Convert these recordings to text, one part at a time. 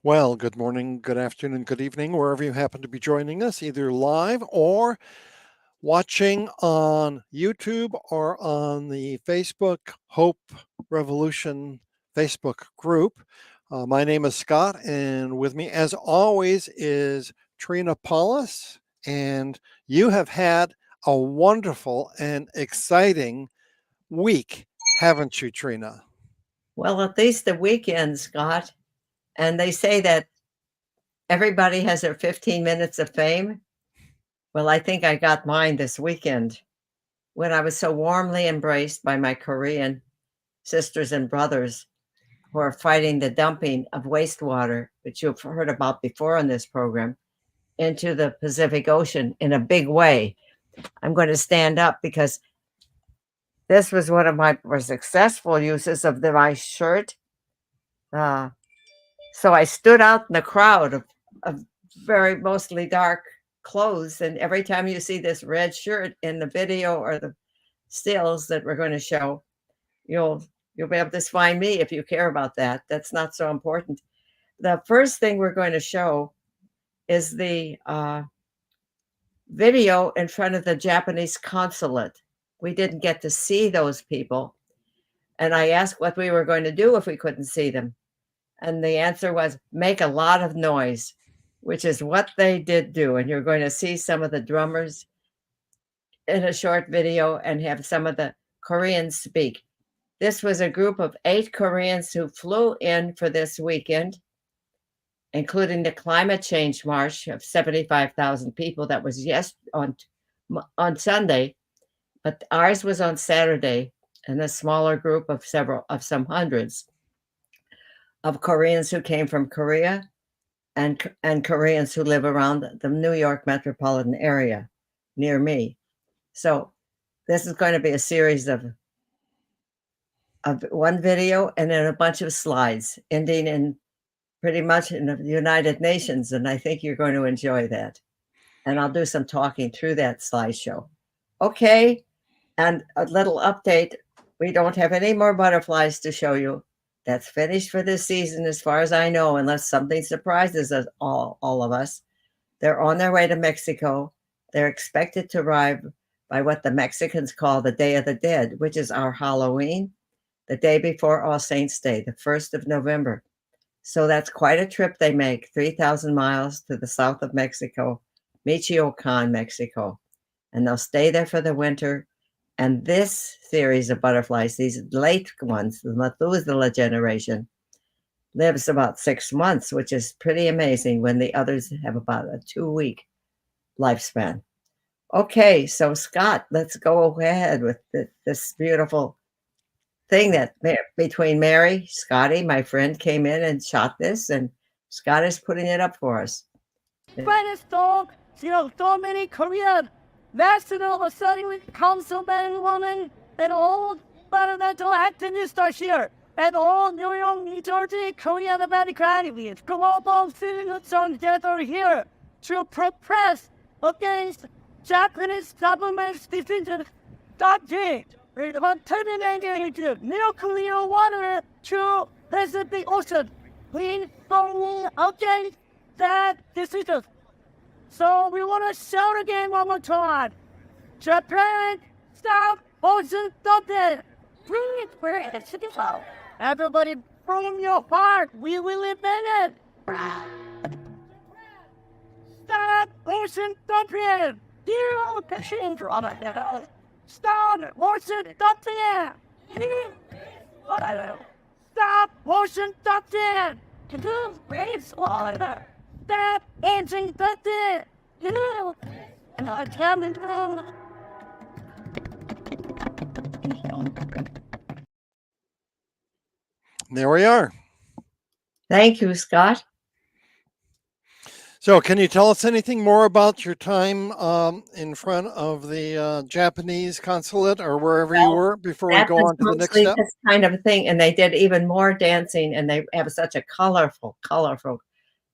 Well, good morning, good afternoon, good evening, wherever you happen to be joining us, either live or watching on YouTube or on the Facebook Hope Revolution Facebook group. My name is Scott, and with me, as always, is Trina Paulus. And you have had a wonderful and exciting week, haven't you, Trina? Well, at least the weekend, Scott. And they say that everybody has their 15 minutes of fame. Well, I think I got mine this weekend when I was so warmly embraced by my Korean sisters and brothers who are fighting the dumping of wastewater, which you've heard about before on this program, into the Pacific Ocean in a big way. I'm going to stand up because this was one of my more successful uses of my shirt. Uh, So I stood out in the crowd of very mostly dark clothes. And every time you see this red shirt in the video or the stills that we're going to show, you'll you'll be able to find me if you care about that. That's not so important. The first thing we're going to show is the video in front of the Japanese consulate. We didn't get to see those people. And I asked what we were going to do if we couldn't see them. And the answer was make a lot of noise, which is what they did do. And you're going to see some of the drummers in a short video and have some of the Koreans speak. This was a group of 8 Koreans who flew in for this weekend, including the climate change march of 75,000 people that was on Sunday, but ours was on Saturday, and a smaller group of some hundreds of Koreans who came from Korea and Koreans who live around the New York metropolitan area near me. So this is going to be a series of one video and then a bunch of slides ending in pretty much in the United Nations. And I think you're going to enjoy that. And I'll do some talking through that slideshow. Okay. And a little update. We don't have any more butterflies to show you. That's finished for this season, as far as I know, unless something surprises us all of us. They're on their way to Mexico. They're expected to arrive by what the Mexicans call the Day of the Dead, which is our Halloween, the day before All Saints' Day, the 1st of November. So that's quite a trip they make, 3,000 miles to the south of Mexico, Michoacan, Mexico. And they'll stay there for the winter. And this series of butterflies, these late ones, the Methuselah generation, lives about 6 months, which is pretty amazing when the others have about a 2-week lifespan. Okay, so Scott, let's go ahead with this beautiful thing that between Mary, Scotty, my friend, came in and shot this, and Scott is putting it up for us. Finest dog, so many Korean national assembly councilmen, women, and all environmental activists are here, and all New York, New Jersey, Korean American activists, global citizens are gathered here to protest against Japanese government's decision that terminating nuclear water to Pacific Ocean. We strongly against that decision. So we want to shout again one more time. Japan, stop ocean dumping. Please, we're at the everybody from your heart, we will admit it. Stop ocean dumping. You can drama. Stop ocean dumping. Stop ocean dumping. Stop ocean dumping. And I tell them. There we are. Thank you, Scott. So, can you tell us anything more about your time in front of the Japanese consulate or wherever you were before we go on to the next step? This kind of thing, and they did even more dancing, and they have such a colorful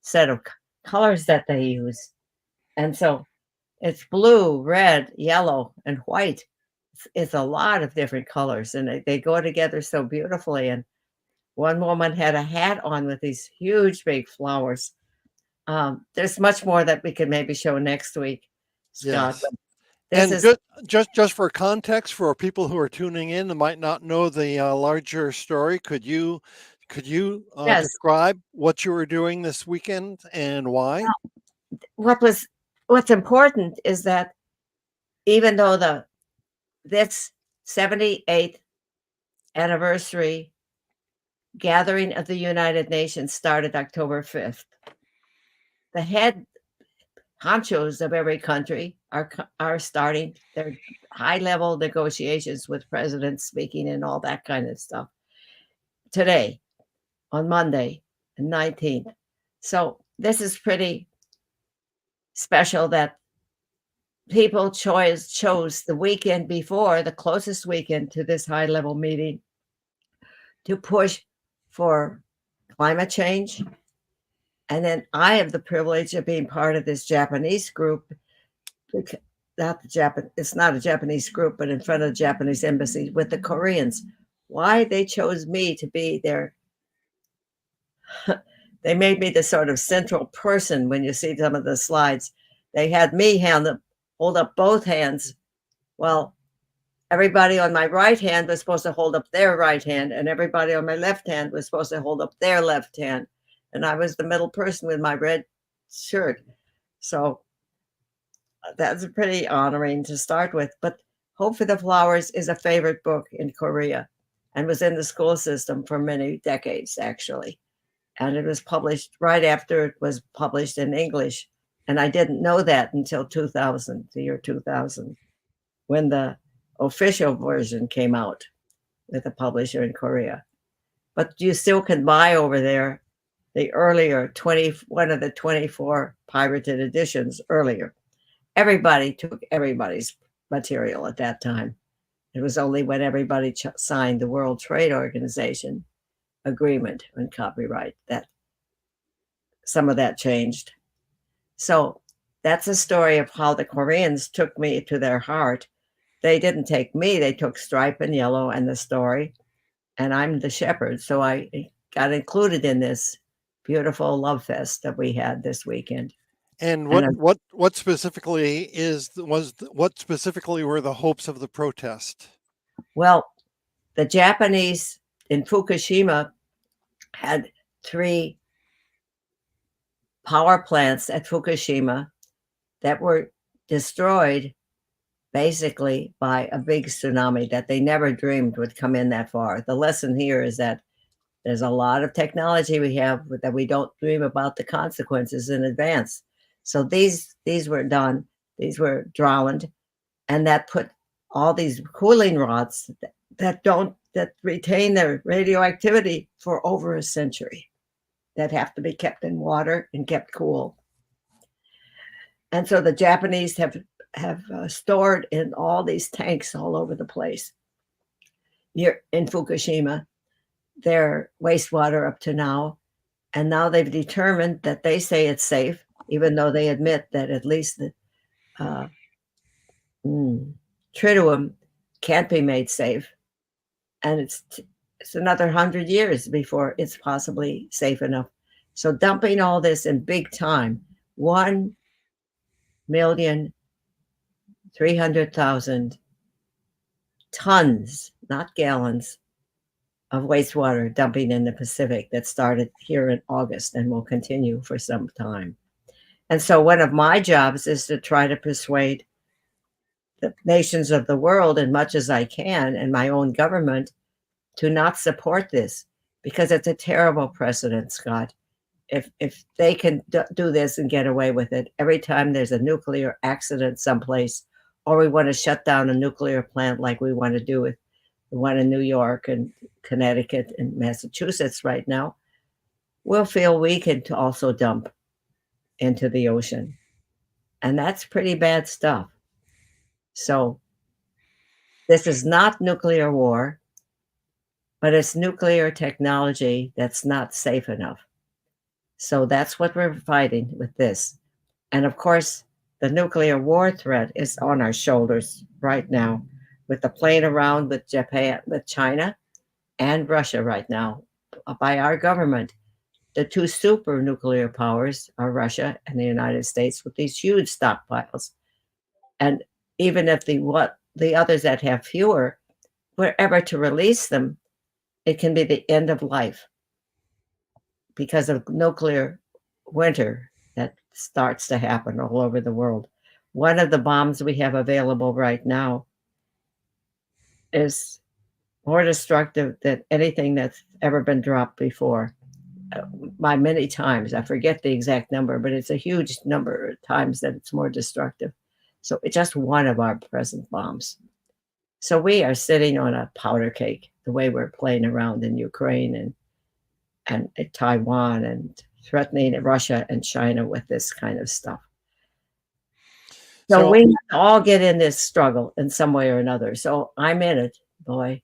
set of colors that they use. And so it's blue, red, yellow, and white. It's a lot of different colors, and they go together so beautifully. And One woman had a hat on with these huge, big flowers. There's much more that we could maybe show next week, Scott. Yes. But this And is just for context, for people who are tuning in and might not know the larger story, could you yes. describe what you were doing this weekend and why? What's important is that even though this 78th anniversary gathering of the United Nations started October 5th, the head honchos of every country are starting their high-level negotiations with presidents speaking and all that kind of stuff today, on Monday, the 19th. So this is pretty special that people chose the weekend before, the closest weekend to this high-level meeting, to push for climate change. And then I have the privilege of being part of this Japanese group. It's not a Japanese group, but in front of the Japanese embassy with the Koreans. Why they chose me to be there? They made me the sort of central person. When you see some of the slides, they had me hold up both hands. Well, everybody on my right hand was supposed to hold up their right hand, and everybody on my left hand was supposed to hold up their left hand. And I was the middle person with my red shirt. So that's pretty honoring to start with. But Hope for the Flowers is a favorite book in Korea and was in the school system for many decades, actually. And it was published right after it was published in English. And I didn't know that until 2000, the year 2000, when the official version came out with a publisher in Korea. But you still can buy over there the earlier one of the 24 pirated editions earlier. Everybody took everybody's material at that time. It was only when everybody signed the World Trade Organization agreement on copyright that some of that changed. So that's a story of how the Koreans took me to their heart. They didn't take me, they took Stripe and Yellow and the story, and I'm the shepherd. So I got included in this beautiful love fest that we had this weekend. And what specifically what specifically were the hopes of the protest? Well, the Japanese in Fukushima had 3 power plants at Fukushima that were destroyed basically by a big tsunami that they never dreamed would come in that far. The lesson here is that there's a lot of technology we have that we don't dream about the consequences in advance. So these were done, these were drowned, and that put all these cooling rods that retain their radioactivity for over a century, that have to be kept in water and kept cool. And so the Japanese have stored in all these tanks all over the place. Here in Fukushima, their wastewater up to now, and now they've determined that they say it's safe, even though they admit that at least the tritium can't be made safe, and it's another 100 years before it's possibly safe enough. So dumping all this in big time, 1,300,000 tons, not gallons, of wastewater dumping in the Pacific that started here in August and will continue for some time. And so one of my jobs is to try to persuade the nations of the world, as much as I can, and my own government, to not support this, because it's a terrible precedent, Scott. If they can do this and get away with it, every time there's a nuclear accident someplace, or we want to shut down a nuclear plant like we want to do with the one in New York and Connecticut and Massachusetts right now, we'll feel we can also dump into the ocean. And that's pretty bad stuff. So this is not nuclear war, but it's nuclear technology that's not safe enough. So that's what we're fighting with this. And of course, the nuclear war threat is on our shoulders right now, with the playing around with Japan, with China and Russia right now, by our government. The two super nuclear powers are Russia and the United States with these huge stockpiles. And even if the others that have fewer were ever to release them, it can be the end of life because of nuclear winter that starts to happen all over the world. One of the bombs we have available right now is more destructive than anything that's ever been dropped before by many times. I forget the exact number, but it's a huge number of times that it's more destructive. So it's just one of our present bombs. So we are sitting on a powder cake the way we're playing around in Ukraine and Taiwan and threatening Russia and China with this kind of stuff. So we have to all get in this struggle in some way or another. So I'm in it, boy.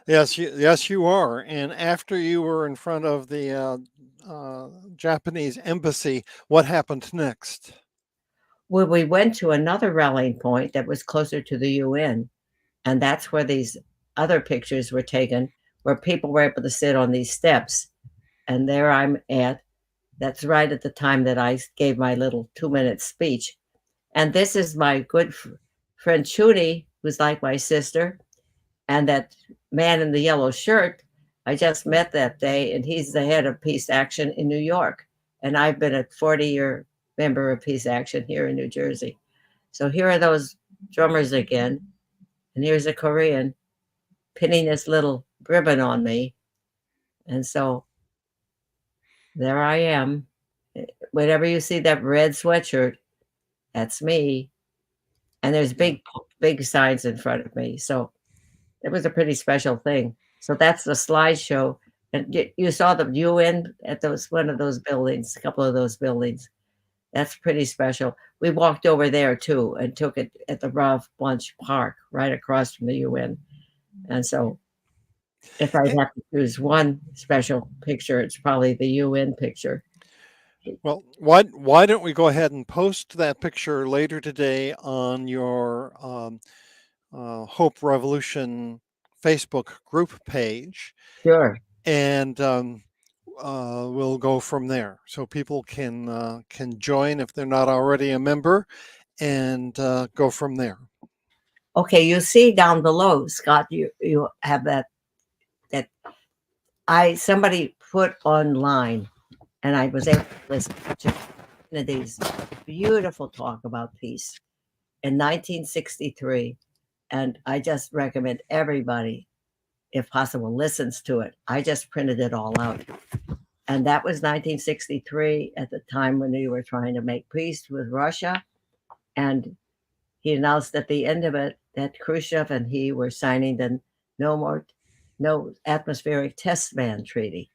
Yes, you are. And after you were in front of the Japanese embassy, what happened next? Well, we went to another rallying point that was closer to the UN, and that's where these other pictures were taken, where people were able to sit on these steps. And there I'm at. That's right at the time that I gave my little 2-minute speech. And this is my good friend Chuni, who's like my sister, and that man in the yellow shirt I just met that day, and he's the head of Peace Action in New York. And I've been a 40-year member of Peace Action here in New Jersey. So here are those drummers again. And here's a Korean pinning this little ribbon on me. And so there I am. Whenever you see that red sweatshirt, that's me. And there's big signs in front of me. So it was a pretty special thing. So that's the slideshow. And you saw the UN at one of those buildings, a couple of those buildings. That's pretty special. We walked over there too and took it at the Ralph Bunche Park right across from the UN. And so if I have to choose one special picture, it's probably the UN picture. Well, why don't we go ahead and post that picture later today on your Hope Revolution Facebook group page? Sure. And we'll go from there. So people can join if they're not already a member, and go from there. Okay, you see down below, Scott, you have that somebody put online, and I was able to listen to Kennedy's beautiful talk about peace in 1963, and I just recommend everybody, if possible, listens to it. I just printed it all out. And that was 1963, at the time when they were trying to make peace with Russia. And he announced at the end of it that Khrushchev and he were signing the no atmospheric test ban treaty.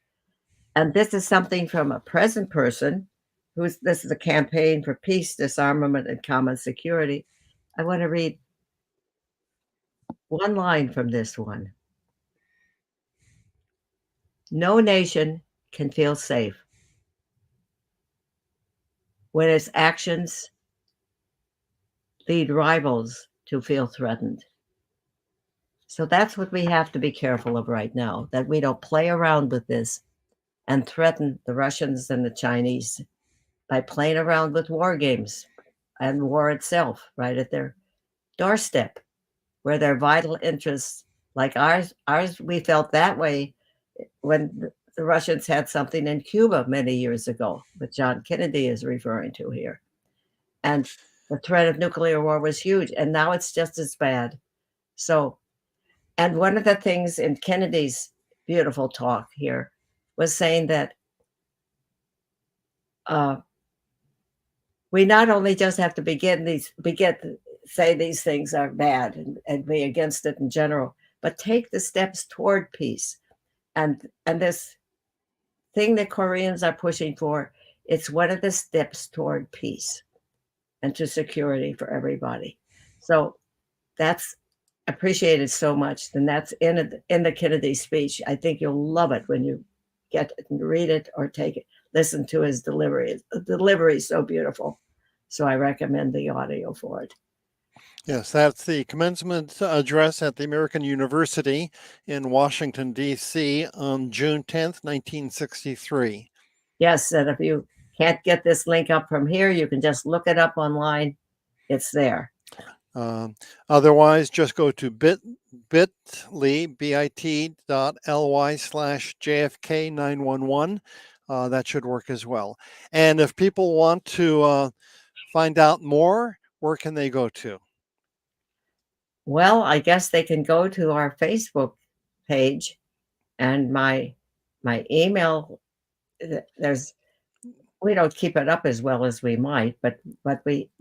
And this is something from a present person this is a campaign for peace, disarmament, and common security. I want to read one line from this one. No nation can feel safe when its actions lead rivals to feel threatened. So that's what we have to be careful of right now, that we don't play around with this and threaten the Russians and the Chinese by playing around with war games and war itself right at their doorstep, where their vital interests, like ours, we felt that way when the Russians had something in Cuba many years ago, what John Kennedy is referring to here. And the threat of nuclear war was huge, and now it's just as bad. So, and one of the things in Kennedy's beautiful talk here was saying that we not only just have to say these things are bad and be against it in general, but take the steps toward peace. And this thing that Koreans are pushing for, it's one of the steps toward peace and to security for everybody. So that's appreciated so much. And that's in the Kennedy speech. I think you'll love it when you get it and read it or listen to his delivery. The delivery is so beautiful. So I recommend the audio for it. Yes, that's the commencement address at the American University in Washington, D.C. on June 10th, 1963. Yes, and if you can't get this link up from here, you can just look it up online. It's there. Otherwise, just go to bit.ly, bit.ly/JFK911. That should work as well. And if people want to find out more, where can they go to? Well, I guess they can go to our Facebook page and my email. We don't keep it up as well as we might, but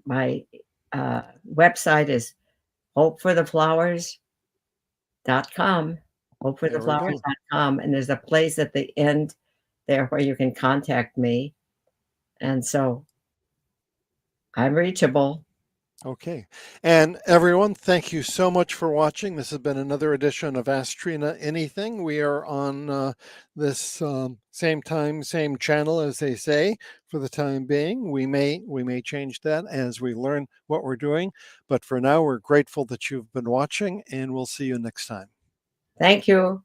my website is hopefortheflowers.com, There we go. hopefortheflowers.com, and there's a place at the end there where you can contact me, and so I'm reachable. Okay. And everyone, thank you so much for watching. This has been another edition of Ask Trina Anything. We are on this same time, same channel, as they say, for the time being. We may change that as we learn what we're doing. But for now, we're grateful that you've been watching, and we'll see you next time. Thank you.